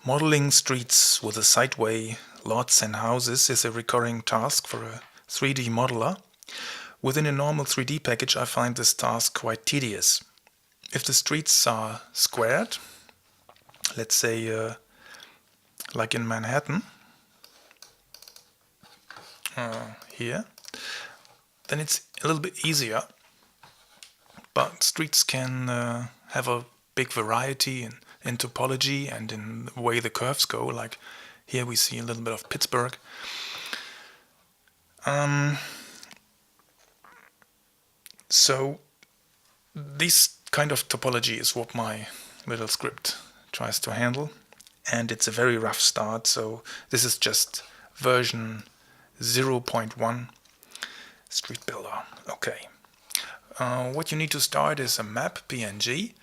Modeling streets with a sideway, lots and houses is a recurring task for a 3D modeler. Within a normal 3D package I find this task quite tedious. If the streets are squared, let's say like in Manhattan, here, then it's a little bit easier. But streets can have a big variety in topology and in the way the curves go. Like here we see a little bit of Pittsburgh. So this kind of topology is what my little script tries to handle, and it's a very rough start. So this is just version 0.1 Street Builder. Okay. What you need to start is a map PNG.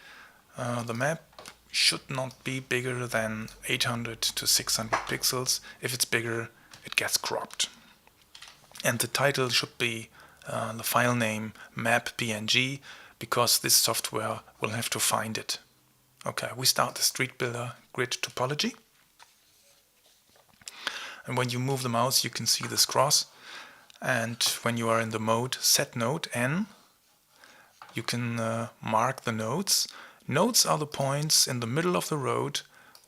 The map should not be bigger than 800 to 600 pixels. If it's bigger, it gets cropped. And the title should be the file name map PNG, because this software will have to find it. Okay, we start the Street Builder grid topology. And when you move the mouse, you can see this cross. And when you are in the mode set node N, you can mark the nodes. Nodes are the points in the middle of the road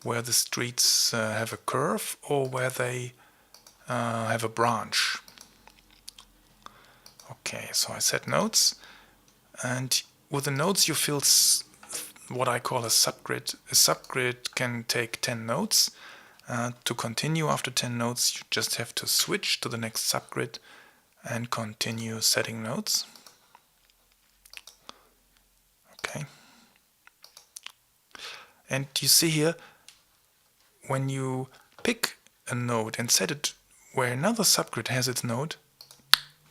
where the streets have a curve or where they have a branch. Okay, so I set nodes, and with the nodes you fill what I call a subgrid. A subgrid can take 10 nodes. To continue after 10 nodes, you just have to switch to the next subgrid and continue setting nodes. Okay. And you see here, when you pick a node and set it where another subgrid has its node,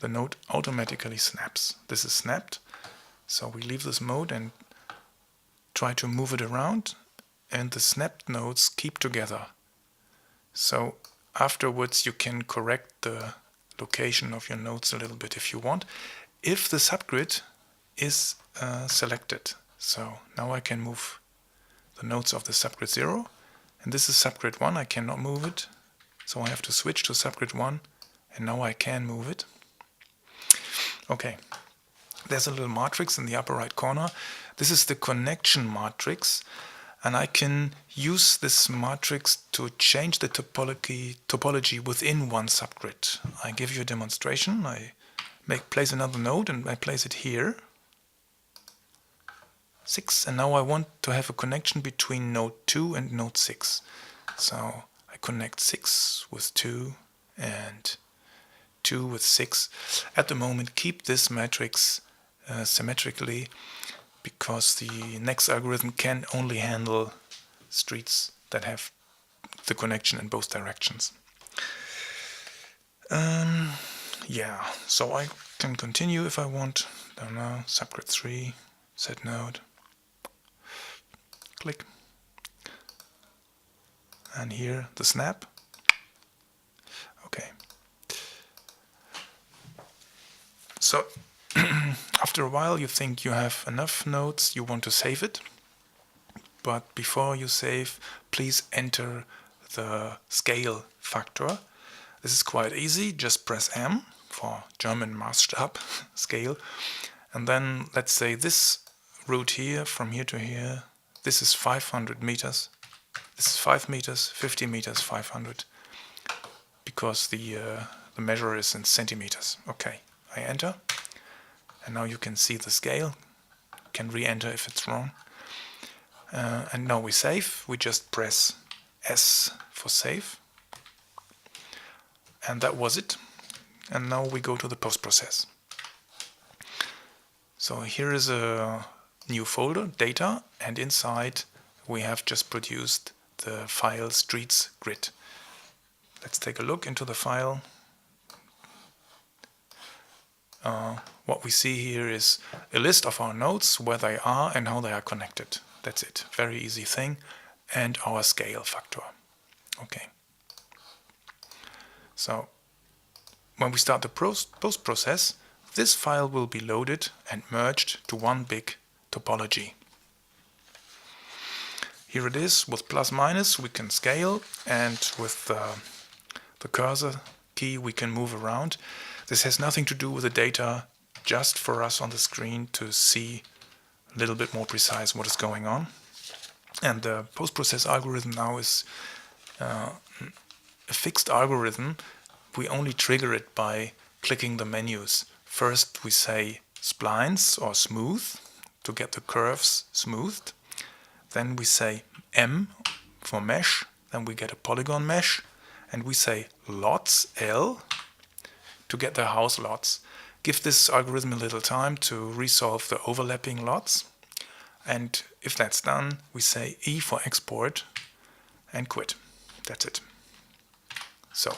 the node automatically snaps. This is snapped. So we leave this mode and try to move it around, and the snapped nodes keep together. So afterwards you can correct the location of your nodes a little bit if you want, if the subgrid is selected. So now I can move the nodes of the subgrid 0, and this is subgrid 1. I cannot move it, so I have to switch to subgrid 1, and now I can move it. Okay, there's a little matrix in the upper right corner. This is the connection matrix, and I can use this matrix to change the topology within one subgrid. I give you a demonstration. I place another node and I place it here. 6, and now I want to have a connection between node 2 and node 6. So I connect 6 with 2 and 2 with 6. At the moment, keep this matrix symmetrically, because the next algorithm can only handle streets that have the connection in both directions. Yeah, so I can continue if I want. Don't know, subgrid 3, set node, click, and here the snap. Okay. So after a while you think you have enough nodes, you want to save it. But before you save, please enter the scale factor. This is quite easy. Just press M for German Maßstab, scale. And then let's say this route here, from here to here, this is 500 meters. This is 5 meters, 50 meters, 500. Because the measure is in centimeters. Okay, I enter. And now you can see the scale. You can re-enter if it's wrong. And now we save. We just press S for save. And that was it. And now we go to the post-process. So here is a new folder, data, and inside we have just produced the file streets grid. Let's take a look into the file. What we see here is a list of our nodes, where they are and how they are connected. That's it. Very easy thing. And our scale factor. Okay. So when we start the post-process, this file will be loaded and merged to one big topology. Here it is with plus minus, we can scale, and with the cursor key we can move around. This has nothing to do with the data, just for us on the screen to see a little bit more precise what is going on. And the post-process algorithm now is a fixed algorithm. We only trigger it by clicking the menus. First we say splines or smooth to get the curves smoothed. Then we say M for mesh, then we get a polygon mesh, and we say lots, L, to get the house lots. Give this algorithm a little time to resolve the overlapping lots, and if that's done, we say E for export and quit. That's it. So,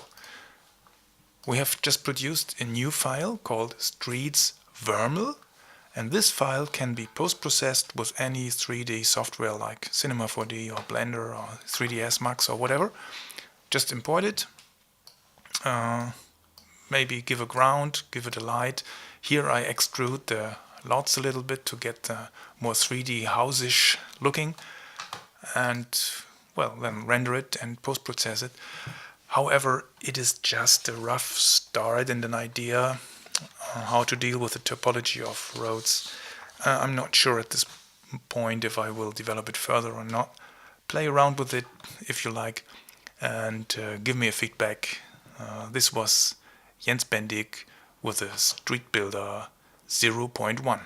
we have just produced a new file called StreetbuilderEnglish, and this file can be post-processed with any 3D software like Cinema 4D or Blender or 3ds Max or whatever. Just import it, maybe give a ground, give it a light. Here I extrude the lots a little bit to get more 3D house-ish looking, and well, then render it and post-process it. However, it is just a rough start and an idea how to deal with the topology of roads. I'm not sure at this point if I will develop it further or not. Play around with it if you like, and give me a feedback. This was Jens Bendig with the Street Builder 0.1.